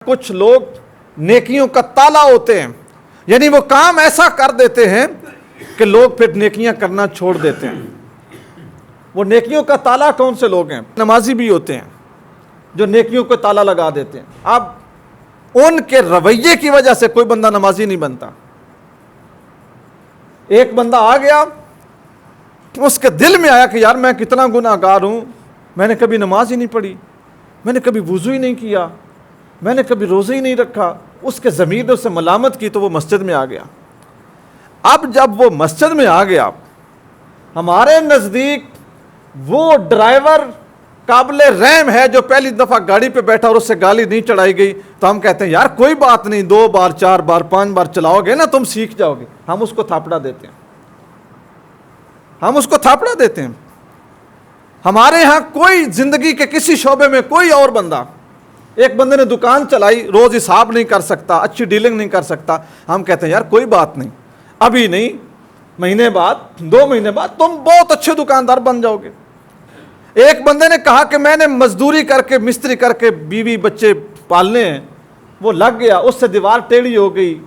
کچھ لوگ نیکیوں کا تالا ہوتے ہیں، یعنی وہ کام ایسا کر دیتے ہیں کہ لوگ پھر نیکیاں کرنا چھوڑ دیتے ہیں۔ وہ نیکیوں کا تالا کون سے لوگ ہیں؟ نمازی بھی ہوتے ہیں جو نیکیوں کو تالا لگا دیتے ہیں۔ اب ان کے رویے کی وجہ سے کوئی بندہ نمازی نہیں بنتا۔ ایک بندہ آ گیا، اس کے دل میں آیا کہ یار میں کتنا گناہ گار ہوں، میں نے کبھی نماز ہی نہیں پڑھی، میں نے کبھی وضو ہی نہیں کیا، میں نے کبھی روزہ ہی نہیں رکھا۔ اس کے ضمیر نے اسے ملامت کی تو وہ مسجد میں آ گیا۔ اب جب وہ مسجد میں آ گیا، ہمارے نزدیک وہ ڈرائیور قابل رحم ہے جو پہلی دفعہ گاڑی پہ بیٹھا اور اس سے گالی نہیں چڑھائی گئی، تو ہم کہتے ہیں یار کوئی بات نہیں، 2 بار 4 بار 5 بار چلاؤ گے نا تم سیکھ جاؤ گے۔ ہم اس کو تھاپڑا دیتے ہیں، ہم اس کو تھاپڑا دیتے ہیں۔ ہمارے ہاں کوئی زندگی کے کسی شعبے میں کوئی اور بندہ، ایک بندے نے دکان چلائی، روز حساب نہیں کر سکتا، اچھی ڈیلنگ نہیں کر سکتا، ہم کہتے ہیں یار کوئی بات نہیں، ابھی نہیں، مہینے بعد 2 مہینے بعد تم بہت اچھے دکاندار بن جاؤ گے۔ ایک بندے نے کہا کہ میں نے مزدوری کر کے مستری کر کے بیوی بچے پالنے ہیں، وہ لگ گیا، اس سے دیوار ٹیڑھی ہو گئی،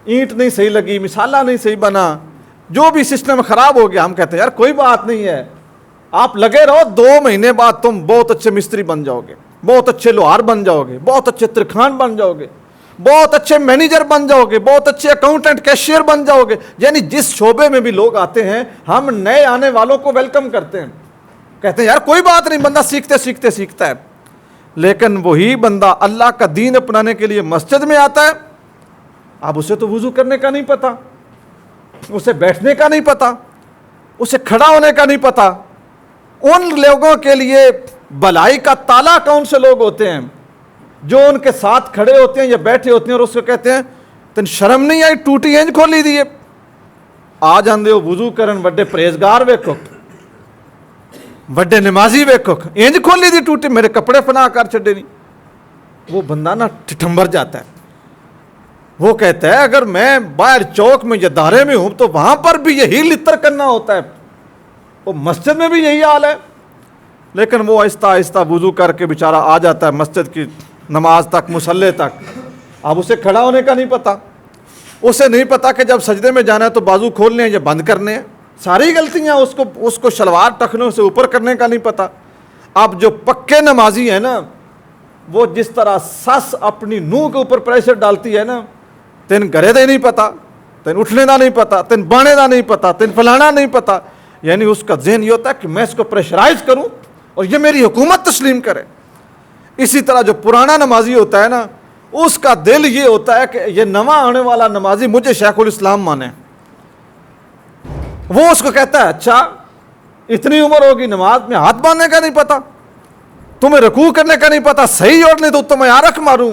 اینٹ نہیں صحیح لگی، مسالہ نہیں صحیح بنا، جو بھی سسٹم خراب ہو گیا۔ ہم کہتے ہیں یار کوئی بات نہیں ہے، آپ لگے رہو، 2 مہینے بعد تم بہت اچھے مستری بن جاؤ گے، بہت اچھے لوہار بن جاؤ گے، بہت اچھے ترکھان بن جاؤ گے، بہت اچھے مینیجر بن جاؤ گے، بہت اچھے اکاؤنٹنٹ کیشیئر بن جاؤ گے۔ یعنی جس شعبے میں بھی لوگ آتے ہیں ہم نئے آنے والوں کو ویلکم کرتے ہیں، کہتے ہیں یار کوئی بات نہیں، بندہ سیکھتے سیکھتے سیکھتا ہے۔ لیکن وہی بندہ اللہ کا دین اپنانے کے لیے مسجد میں آتا ہے، اب اسے تو وضو کرنے کا نہیں پتا، اسے بیٹھنے کا نہیں پتا، اسے کھڑا ہونے کا نہیں پتا۔ ان لوگوں کے لیے بلائی کا تالا کون سے لوگ ہوتے ہیں؟ جو ان کے ساتھ کھڑے ہوتے ہیں یا بیٹھے ہوتے ہیں اور اس کو کہتے ہیں تن شرم نہیں آئی ٹوٹی انج کھولی دیے، آ جاندے ہو وضو کرن، وڈے پرہیزگار ویکھو، وڈے نمازی ویکھو، انج کھولی دی ٹوٹی، میرے کپڑے فنا کر چھڈے نہیں۔ وہ بندہ نا ٹھٹھمبر جاتا ہے، وہ کہتا ہے اگر میں باہر چوک میں یا دارے میں ہوں تو وہاں پر بھی یہی لتر کرنا ہوتا ہے، وہ مسجد میں بھی یہی حال ہے۔ لیکن وہ آہستہ آہستہ وضو کر کے بیچارہ آ جاتا ہے مسجد کی نماز تک، مصلی تک۔ اب اسے کھڑا ہونے کا نہیں پتا، اسے نہیں پتا کہ جب سجدے میں جانا ہے تو بازو کھولنے ہیں یا بند کرنے ہیں، ساری غلطیاں اس کو شلوار ٹخنوں سے اوپر کرنے کا نہیں پتا۔ اب جو پکے نمازی ہیں نا، وہ جس طرح سس اپنی نوح کے اوپر پریشر ڈالتی ہے نا، تین گھرے دا نہیں پتا، تین اٹھنے دا نہیں پتا، تین بانے دا نہیں پتا، تین فلانا نہیں پتا، یعنی اس کا ذہن یہ ہوتا ہے کہ میں اس کو پریشرائز کروں اور یہ میری حکومت تسلیم کرے۔ اسی طرح جو پرانا نمازی ہوتا ہے نا، اس کا دل یہ ہوتا ہے کہ یہ نواں آنے والا نمازی مجھے شیخ الاسلام مانے۔ وہ اس کو کہتا ہے اچھا اتنی عمر ہوگی، نماز میں ہاتھ باندھنے کا نہیں پتا، تمہیں رکوع کرنے کا نہیں پتا، صحیح اور نہیں تو تمہیں آرکھ ماروں۔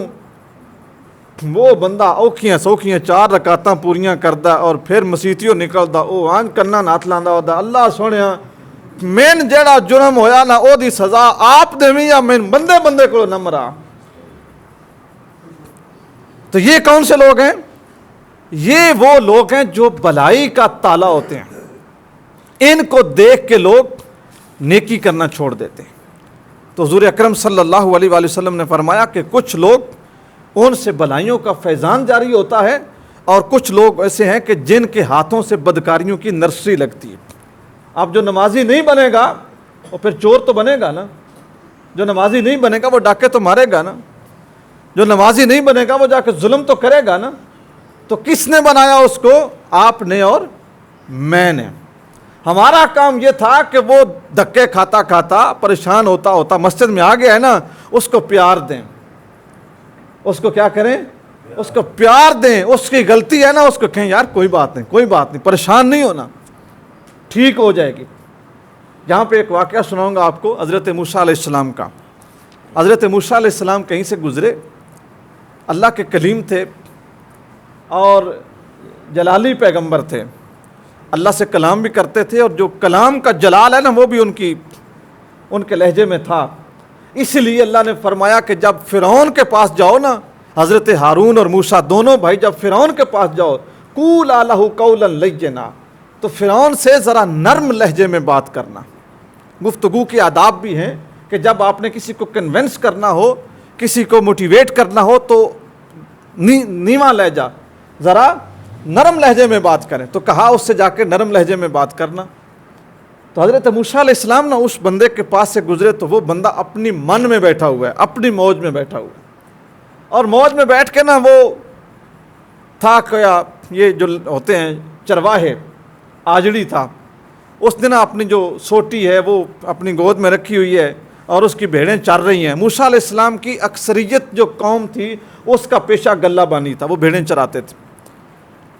وہ بندہ اوکھیاں سوکھیاں 4 رکعتاں پوریاں کردا اور پھر مسیتیوں نکلدا، او آن کناں ناتھ لاندا ہوتا، اللہ سونیا مین جیڑا جرم ہویا نا او دی سزا آپ دیویں یا مین بندے بندے کو نہ مرا۔ تو یہ کون سے لوگ ہیں؟ یہ وہ لوگ ہیں جو بلائی کا تالا ہوتے ہیں، ان کو دیکھ کے لوگ نیکی کرنا چھوڑ دیتے ہیں۔ تو حضور اکرم صلی اللہ علیہ وآلہ وسلم نے فرمایا کہ کچھ لوگ ان سے بلائیوں کا فیضان جاری ہوتا ہے، اور کچھ لوگ ایسے ہیں کہ جن کے ہاتھوں سے بدکاریوں کی نرسری لگتی ہے۔ اب جو نمازی نہیں بنے گا وہ پھر چور تو بنے گا نا، جو نمازی نہیں بنے گا وہ ڈاکے تو مارے گا نا، جو نمازی نہیں بنے گا وہ جا کے ظلم تو کرے گا نا۔ تو کس نے بنایا اس کو؟ آپ نے اور میں نے۔ ہمارا کام یہ تھا کہ وہ دھکے کھاتا کھاتا پریشان ہوتا ہوتا مسجد میں آ گیا ہے نا، اس کو پیار دیں، اس کو کیا کریں؟ اس کو پیار دیں، اس کی غلطی ہے نا اس کو کہیں یار کوئی بات نہیں، کوئی بات نہیں، پریشان نہیں ہونا، ٹھیک ہو جائے گی۔ یہاں پہ ایک واقعہ سناؤں گا آپ کو حضرت موسیٰ علیہ السلام کا۔ حضرت موسیٰ علیہ السلام کہیں سے گزرے، اللہ کے کلیم تھے اور جلالی پیغمبر تھے، اللہ سے کلام بھی کرتے تھے، اور جو کلام کا جلال ہے نا وہ بھی ان کے لہجے میں تھا۔ اس لیے اللہ نے فرمایا کہ جب فرعون کے پاس جاؤ نا، حضرت ہارون اور موسیٰ دونوں بھائی جب فرعون کے پاس جاؤ، قولا لہ قولا لینا، تو فرعون سے ذرا نرم لہجے میں بات کرنا۔ گفتگو کے آداب بھی ہیں کہ جب آپ نے کسی کو کنونس کرنا ہو کسی کو موٹیویٹ کرنا ہو تو نیواں لہجہ، ذرا نرم لہجے میں بات کریں، تو کہا اس سے جا کے نرم لہجے میں بات کرنا۔ تو حضرت موسیٰ علیہ السلام نا اس بندے کے پاس سے گزرے تو وہ بندہ اپنی من میں بیٹھا ہوا ہے، اپنی موج میں بیٹھا ہوا ہے، اور موج میں بیٹھ کے نا وہ تھا کیا، یہ جو ہوتے ہیں چرواہے، آجڑی تھا، اس نے نا اپنی جو سوٹی ہے وہ اپنی گود میں رکھی ہوئی ہے اور اس کی بھیڑیں چر رہی ہیں۔ موسیٰ علیہ السلام کی اکثریت جو قوم تھی اس کا پیشہ غلہ بانی تھا، وہ بھیڑیں چراتے تھے۔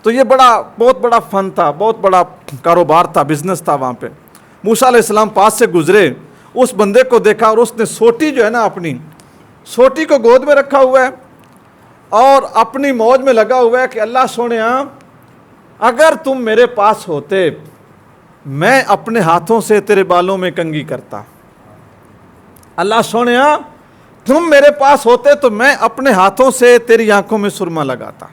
تو یہ بہت بڑا فن تھا، بہت بڑا کاروبار تھا، بزنس تھا وہاں پہ۔ موسیٰ علیہ السلام پاس سے گزرے، اس بندے کو دیکھا اور اس نے سوٹی جو ہے نا اپنی سوٹی کو گود میں رکھا ہوا ہے اور اپنی موج میں لگا ہوا ہے کہ اللہ سونیا اگر تم میرے پاس ہوتے میں اپنے ہاتھوں سے تیرے بالوں میں کنگھی کرتا، اللہ سونیا تم میرے پاس ہوتے تو میں اپنے ہاتھوں سے تیری آنکھوں میں سرما لگاتا،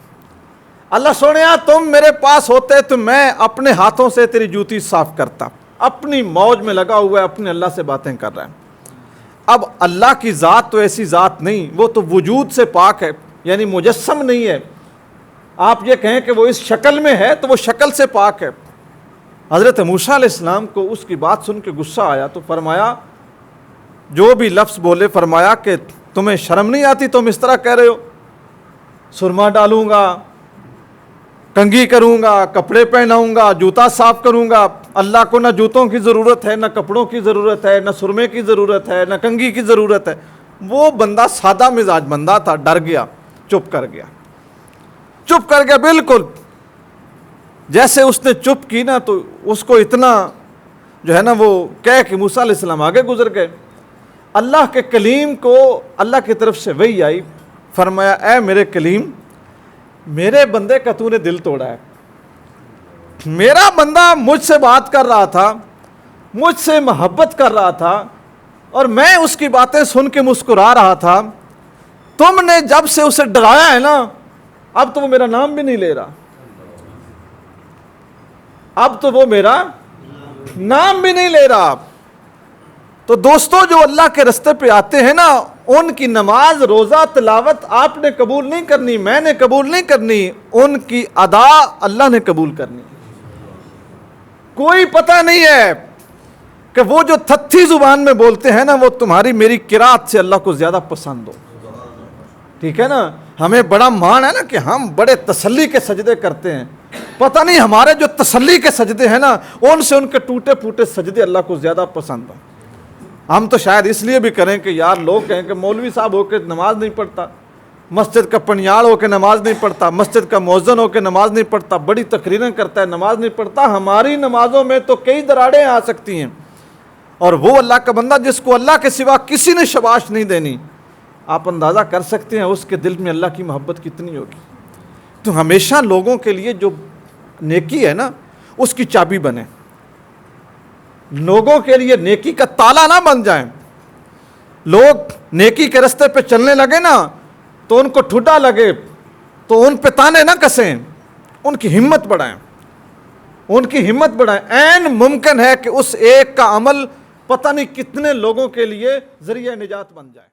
اللہ سونیا تم میرے پاس ہوتے تو میں اپنے ہاتھوں سے تیری جوتی صاف کرتا۔ اپنی موج میں لگا ہوا ہے، اپنے اللہ سے باتیں کر رہا ہے۔ اب اللہ کی ذات تو ایسی ذات نہیں، وہ تو وجود سے پاک ہے، یعنی مجسم نہیں ہے۔ آپ یہ کہیں کہ وہ اس شکل میں ہے تو وہ شکل سے پاک ہے۔ حضرت موسیٰ علیہ السلام کو اس کی بات سن کے غصہ آیا تو فرمایا، جو بھی لفظ بولے، فرمایا کہ تمہیں شرم نہیں آتی، تم اس طرح کہہ رہے ہو، سرما ڈالوں گا، کنگھی کروں گا، کپڑے پہناؤں گا، جوتا صاف کروں گا، اللہ کو نہ جوتوں کی ضرورت ہے، نہ کپڑوں کی ضرورت ہے، نہ سرمے کی ضرورت ہے، نہ کنگھی کی ضرورت ہے۔ وہ بندہ سادہ مزاج بندہ تھا، ڈر گیا، چپ کر گیا بالکل۔ جیسے اس نے چپ کی نا تو اس کو اتنا جو ہے نا وہ کہہ کہ موسیٰ علیہ السلام آگے گزر گئے۔ اللہ کے کلیم کو اللہ کی طرف سے وحی آئی، فرمایا اے میرے کلیم، میرے بندے کا تو نے دل توڑا ہے۔ میرا بندہ مجھ سے بات کر رہا تھا، مجھ سے محبت کر رہا تھا اور میں اس کی باتیں سن کے مسکرا رہا تھا، تم نے جب سے اسے ڈرایا ہے نا اب تو وہ میرا نام بھی نہیں لے رہا، اب تو وہ میرا نام بھی نہیں لے رہا۔ تو دوستو جو اللہ کے رستے پہ آتے ہیں نا ان کی نماز، روزہ، تلاوت آپ نے قبول نہیں کرنی، میں نے قبول نہیں کرنی، ان کی ادا اللہ نے قبول کرنی۔ کوئی پتہ نہیں ہے کہ وہ جو تھتھی زبان میں بولتے ہیں نا وہ تمہاری میری قرات سے اللہ کو زیادہ پسند ہو، ٹھیک ہے نا۔ ہمیں بڑا مان ہے نا کہ ہم بڑے تسلی کے سجدے کرتے ہیں، پتہ نہیں ہمارے جو تسلی کے سجدے ہیں نا ان سے ان کے ٹوٹے پھوٹے سجدے اللہ کو زیادہ پسند ہوں۔ ہم تو شاید اس لیے بھی کریں کہ یار لوگ کہیں کہ مولوی صاحب ہو کے نماز نہیں پڑھتا، مسجد کا پنیاڑ ہو کے نماز نہیں پڑھتا، مسجد کا مؤذن ہو کے نماز نہیں پڑھتا، بڑی تقریریں کرتا ہے نماز نہیں پڑھتا۔ ہماری نمازوں میں تو کئی دراڑیں آ سکتی ہیں، اور وہ اللہ کا بندہ جس کو اللہ کے سوا کسی نے شاباش نہیں دینی، آپ اندازہ کر سکتے ہیں اس کے دل میں اللہ کی محبت کتنی ہوگی۔ تو ہمیشہ لوگوں کے لیے جو نیکی ہے نا اس کی چابی بنے، لوگوں کے لیے نیکی کا تالا نہ بن جائیں۔ لوگ نیکی کے رستے پہ چلنے لگے نا تو ان کو ٹھڈا لگے تو ان پہ تانے نہ کسیں، ان کی ہمت بڑھائیں۔ عین ممکن ہے کہ اس ایک کا عمل پتہ نہیں کتنے لوگوں کے لیے ذریعہ نجات بن جائے۔